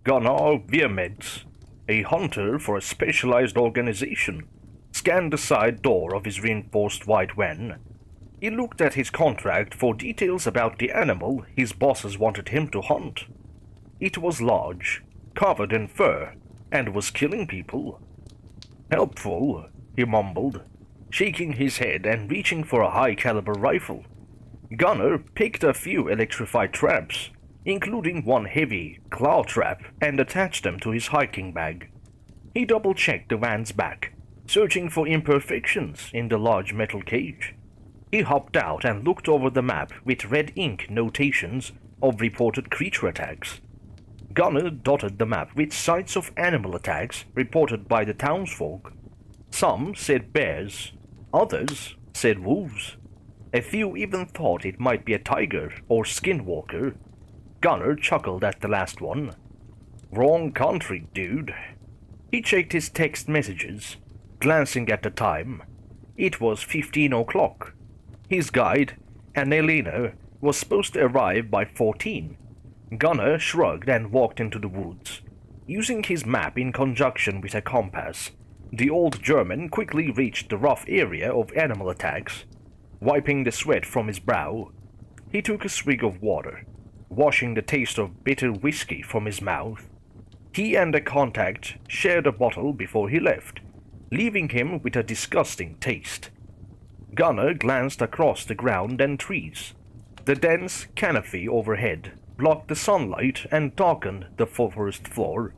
Gunnar Viermets, a hunter for a specialized organization, scanned the side door of his reinforced white van. He looked at his contract for details about the animal his bosses wanted him to hunt. It was large, covered in fur, and was killing people. Helpful, he mumbled, shaking his head and reaching for a high-caliber rifle. Gunnar picked a few electrified traps, including one heavy claw trap, and attached them to his hiking bag. He double-checked the van's back, searching for imperfections in the large metal cage. He hopped out and looked over the map with red ink notations of reported creature attacks. Gunnar dotted the map with sites of animal attacks reported by the townsfolk. Some said bears, others said wolves. A few even thought it might be a tiger or skinwalker. Gunnar chuckled at the last one. Wrong country, dude. He checked his text messages, glancing at the time. It was 15 o'clock. His guide, Annelina, was supposed to arrive by 14. Gunnar shrugged and walked into the woods. Using his map in conjunction with a compass, the old German quickly reached the rough area of animal attacks. Wiping the sweat from his brow, he took a swig of water, washing the taste of bitter whiskey from his mouth. He and the contact shared a bottle before he left, leaving him with a disgusting taste. Gunnar glanced across the ground and trees. The dense canopy overhead blocked the sunlight and darkened the forest floor.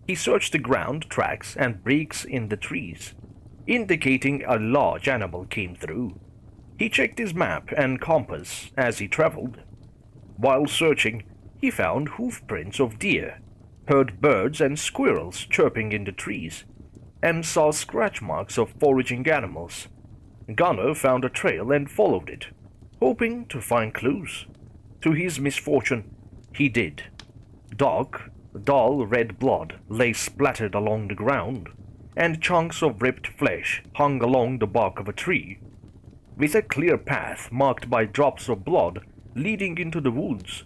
He searched the ground tracks and breaks in the trees, indicating a large animal came through. He checked his map and compass as he traveled. While searching, he found hoofprints of deer, heard birds and squirrels chirping in the trees, and saw scratch marks of foraging animals. Gunnar found a trail and followed it, hoping to find clues. To his misfortune, he did. Dark, dull red blood lay splattered along the ground, and chunks of ripped flesh hung along the bark of a tree. With a clear path marked by drops of blood leading into the woods,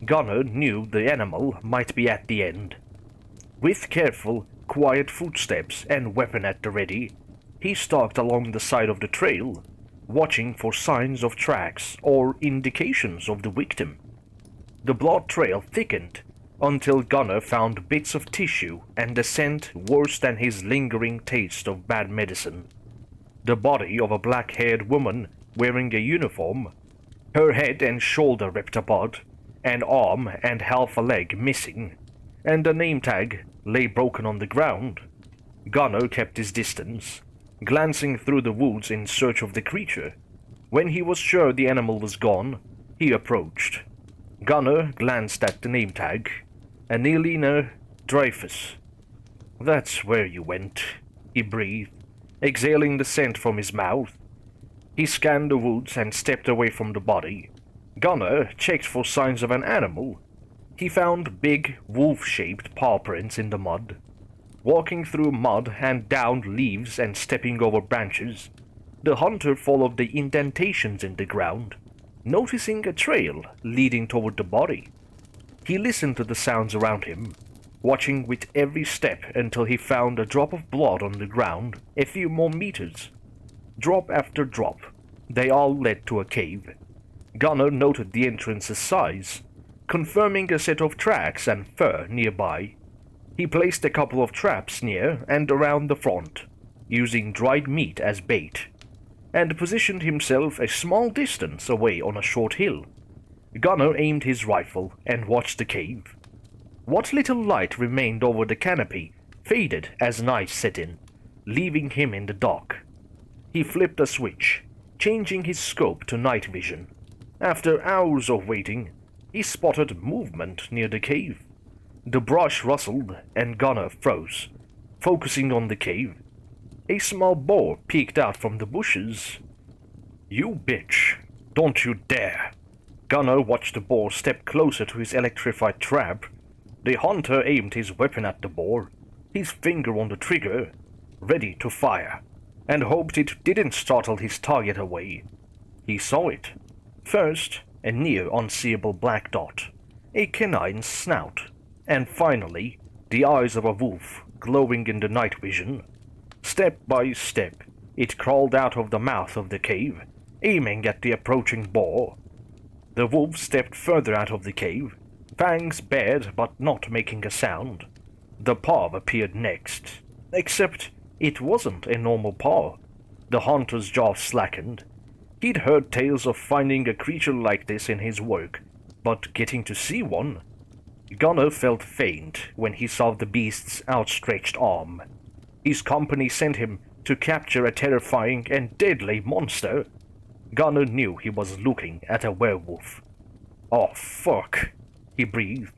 Gunnar knew the animal might be at the end. With careful, quiet footsteps and weapon at the ready, he stalked along the side of the trail, watching for signs of tracks or indications of the victim. The blood trail thickened until Gunnar found bits of tissue and a scent worse than his lingering taste of bad medicine. The body of a black-haired woman wearing a uniform, her head and shoulder ripped apart, an arm and half a leg missing, and a name tag lay broken on the ground. Gunnar kept his distance, glancing through the woods in search of the creature. When he was sure the animal was gone, he approached. Gunnar glanced at the name tag. Annelina Dreyfus. That's where you went, he breathed, exhaling the scent from his mouth. He scanned the woods and stepped away from the body. Gunnar checked for signs of an animal. He found big, wolf-shaped paw prints in the mud. Walking through mud and downed leaves and stepping over branches, the hunter followed the indentations in the ground, noticing a trail leading toward the body. He listened to the sounds around him, watching with every step until he found a drop of blood on the ground a few more meters. Drop after drop, they all led to a cave. Gunnar noted the entrance's size, confirming a set of tracks and fur nearby. He placed a couple of traps near and around the front, using dried meat as bait, and positioned himself a small distance away on a short hill. Gunnar aimed his rifle and watched the cave. What little light remained over the canopy faded as night set in, leaving him in the dark. He flipped a switch, changing his scope to night vision. After hours of waiting, he spotted movement near the cave. The brush rustled and Gunnar froze, focusing on the cave. A small boar peeked out from the bushes. You bitch, don't you dare. Gunnar watched the boar step closer to his electrified trap. The hunter aimed his weapon at the boar, his finger on the trigger, ready to fire, and hoped it didn't startle his target away. He saw it. First, a near unseeable black dot, a canine's snout, and finally, the eyes of a wolf glowing in the night vision. Step by step, it crawled out of the mouth of the cave, aiming at the approaching boar. The wolf stepped further out of the cave, fangs bared but not making a sound. The paw appeared next, except it wasn't a normal paw. The hunter's jaw slackened. He'd heard tales of finding a creature like this in his work, but getting to see one? Gunnar felt faint when he saw the beast's outstretched arm. His company sent him to capture a terrifying and deadly monster. Gunnar knew he was looking at a werewolf. "Oh, fuck," he breathed,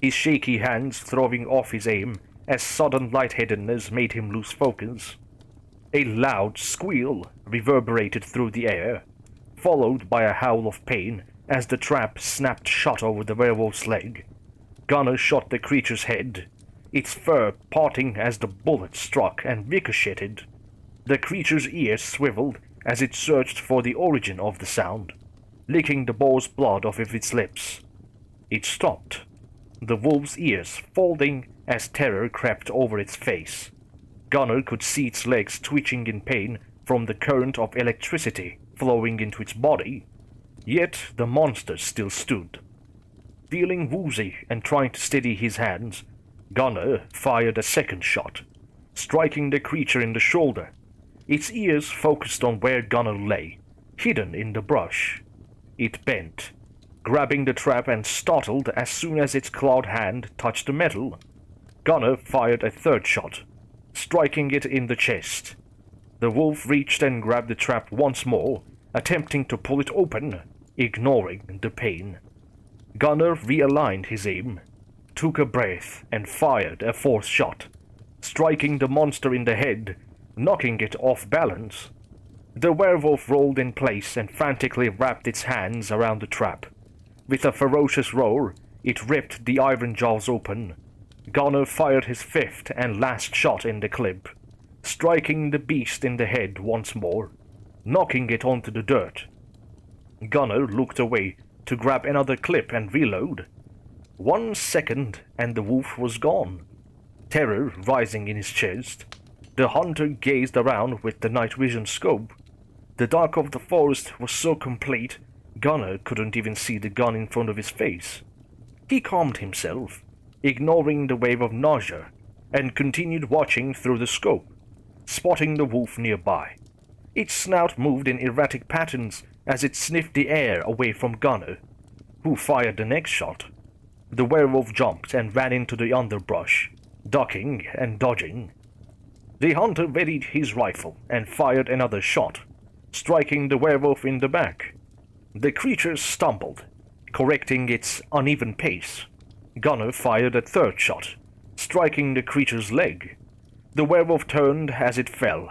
his shaky hands throwing off his aim as sudden lightheadedness made him lose focus. A loud squeal reverberated through the air, followed by a howl of pain as the trap snapped shut over the werewolf's leg. Gunnar shot the creature's head, its fur parting as the bullet struck and ricocheted. The creature's ears swiveled as it searched for the origin of the sound, licking the boar's blood off of its lips. It stopped, the wolf's ears folding as terror crept over its face. Gunnar could see its legs twitching in pain from the current of electricity flowing into its body, yet the monster still stood. Feeling woozy and trying to steady his hands, Gunnar fired a second shot, striking the creature in the shoulder. Its ears focused on where Gunnar lay, hidden in the brush. It bent, grabbing the trap and startled as soon as its clawed hand touched the metal. Gunnar fired a third shot, striking it in the chest. The wolf reached and grabbed the trap once more, attempting to pull it open, ignoring the pain. Gunnar realigned his aim, took a breath, and fired a fourth shot, striking the monster in the head, knocking it off balance. The werewolf rolled in place and frantically wrapped its hands around the trap. With a ferocious roar, it ripped the iron jaws open. Gunnar fired his fifth and last shot in the clip, striking the beast in the head once more, knocking it onto the dirt. Gunnar looked away to grab another clip and reload. 1 second and the wolf was gone, terror rising in his chest. The hunter gazed around with the night vision scope. The dark of the forest was so complete, Gunnar couldn't even see the gun in front of his face. He calmed himself, ignoring the wave of nausea, and continued watching through the scope, spotting the wolf nearby. Its snout moved in erratic patterns as it sniffed the air away from Gunnar, who fired the next shot. The werewolf jumped and ran into the underbrush, ducking and dodging. The hunter readied his rifle and fired another shot, striking the werewolf in the back. The creature stumbled, correcting its uneven pace. Gunnar fired a third shot, striking the creature's leg. The werewolf turned as it fell.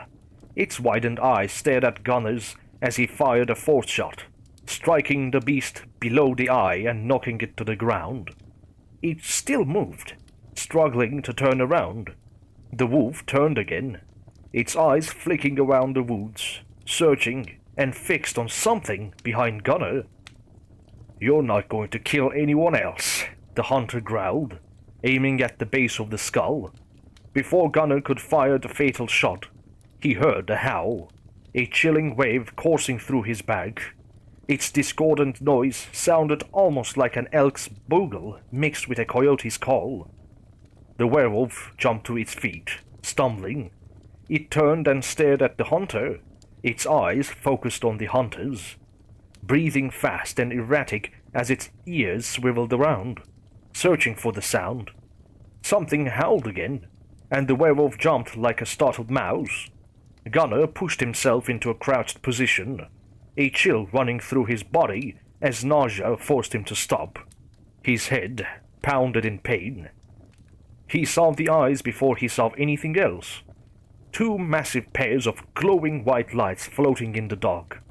Its widened eyes stared at Gunnar's as he fired a fourth shot, striking the beast below the eye and knocking it to the ground. It still moved, struggling to turn around. The wolf turned again, its eyes flicking around the woods, searching and fixed on something behind Gunnar. "You're not going to kill anyone else," the hunter growled, aiming at the base of the skull. Before Gunnar could fire the fatal shot, he heard a howl, a chilling wave coursing through his back. Its discordant noise sounded almost like an elk's bugle mixed with a coyote's call. The werewolf jumped to its feet, stumbling. It turned and stared at the hunter, its eyes focused on the hunter's, breathing fast and erratic as its ears swiveled around, searching for the sound. Something howled again, and the werewolf jumped like a startled mouse. Gunnar pushed himself into a crouched position, a chill running through his body as nausea forced him to stop. His head pounded in pain. He saw the eyes before he saw anything else. 2 massive pairs of glowing white lights floating in the dark.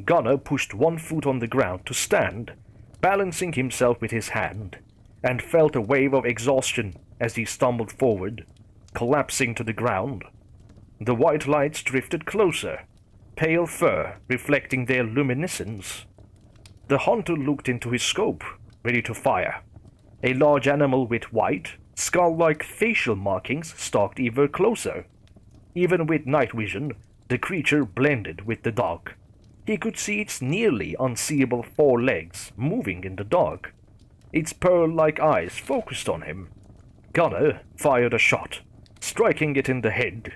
Gunnar pushed one foot on the ground to stand, balancing himself with his hand, and felt a wave of exhaustion as he stumbled forward, collapsing to the ground. The white lights drifted closer, pale fur reflecting their luminescence. The hunter looked into his scope, ready to fire. A large animal with white, skull-like facial markings stalked ever closer. Even with night vision, the creature blended with the dark. He could see its nearly unseeable four legs moving in the dark. Its pearl-like eyes focused on him. Gunner fired a shot, striking it in the head.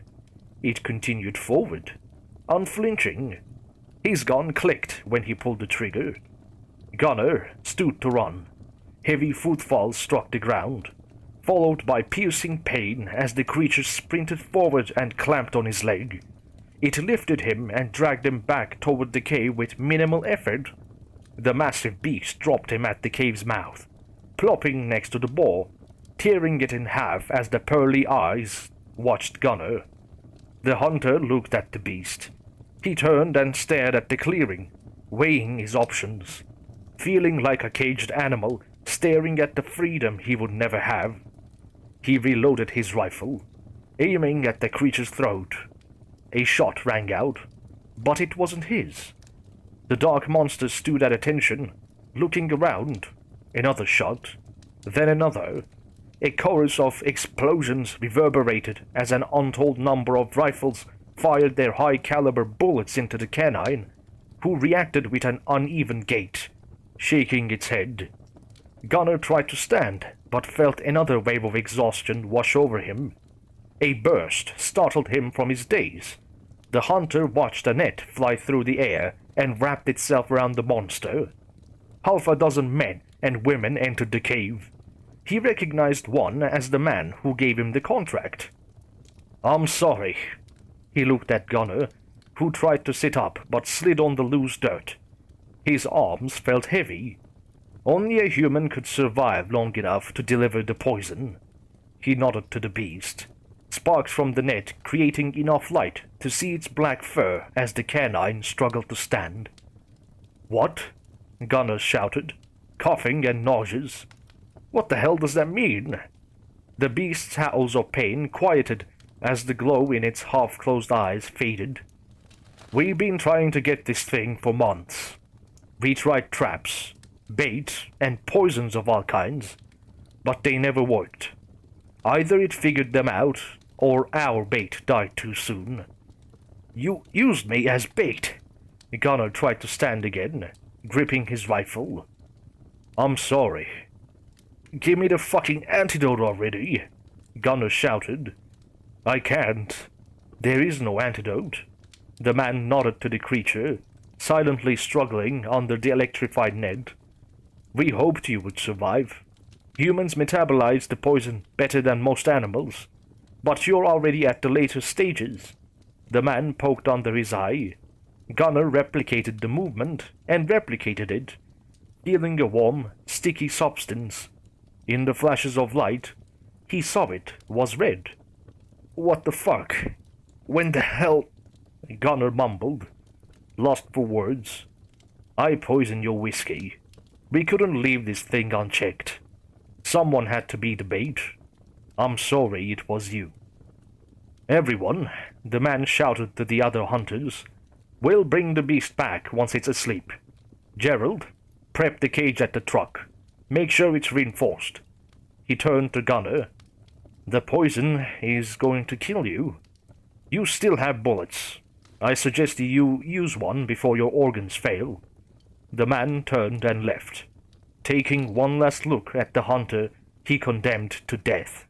It continued forward, unflinching. His gun clicked when he pulled the trigger. Gunner stood to run. Heavy footfalls struck the ground, followed by piercing pain as the creature sprinted forward and clamped on his leg. It lifted him and dragged him back toward the cave with minimal effort. The massive beast dropped him at the cave's mouth, plopping next to the boar, tearing it in half as the pearly eyes watched Gunner. The hunter looked at the beast. He turned and stared at the clearing, weighing his options, feeling like a caged animal staring at the freedom he would never have. He reloaded his rifle, aiming at the creature's throat. A shot rang out, but it wasn't his. The dark monster stood at attention, looking around. Another shot, then another. A chorus of explosions reverberated as an untold number of rifles fired their high-caliber bullets into the canine, who reacted with an uneven gait, shaking its head. Gunner tried to stand, but felt another wave of exhaustion wash over him. A burst startled him from his daze. The hunter watched a net fly through the air and wrapped itself around the monster. Half a dozen men and women entered the cave. He recognized one as the man who gave him the contract. "I'm sorry." He looked at Gunner, who tried to sit up but slid on the loose dirt. His arms felt heavy. Only a human could survive long enough to deliver the poison. He nodded to the beast, sparks from the net creating enough light to see its black fur as the canine struggled to stand. "What?" Gunner shouted, coughing and nauseous. "What the hell does that mean?" The beast's howls of pain quieted as the glow in its half-closed eyes faded. "We've been trying to get this thing for months. We tried traps, bait, and poisons of all kinds, but they never worked. Either it figured them out, or our bait died too soon." "You used me as bait." Gunner tried to stand again, gripping his rifle. "I'm sorry." "Give me the fucking antidote already," Gunner shouted. "I can't. There is no antidote." The man nodded to the creature, silently struggling under the electrified net. "We hoped you would survive. Humans metabolize the poison better than most animals, but you're already at the later stages." The man poked under his eye. Gunner replicated the movement and replicated it, feeling a warm, sticky substance. In the flashes of light, he saw it was red. "What the fuck? When the hell?" Gunner mumbled, lost for words. "I poisoned your whiskey. We couldn't leave this thing unchecked. Someone had to be the bait. I'm sorry it was you." "Everyone," the man shouted to the other hunters, "we'll bring the beast back once it's asleep. Gerald, prep the cage at the truck. Make sure it's reinforced." He turned to Gunner. "The poison is going to kill you. You still have bullets. I suggest you use one before your organs fail." The man turned and left, taking one last look at the hunter he condemned to death.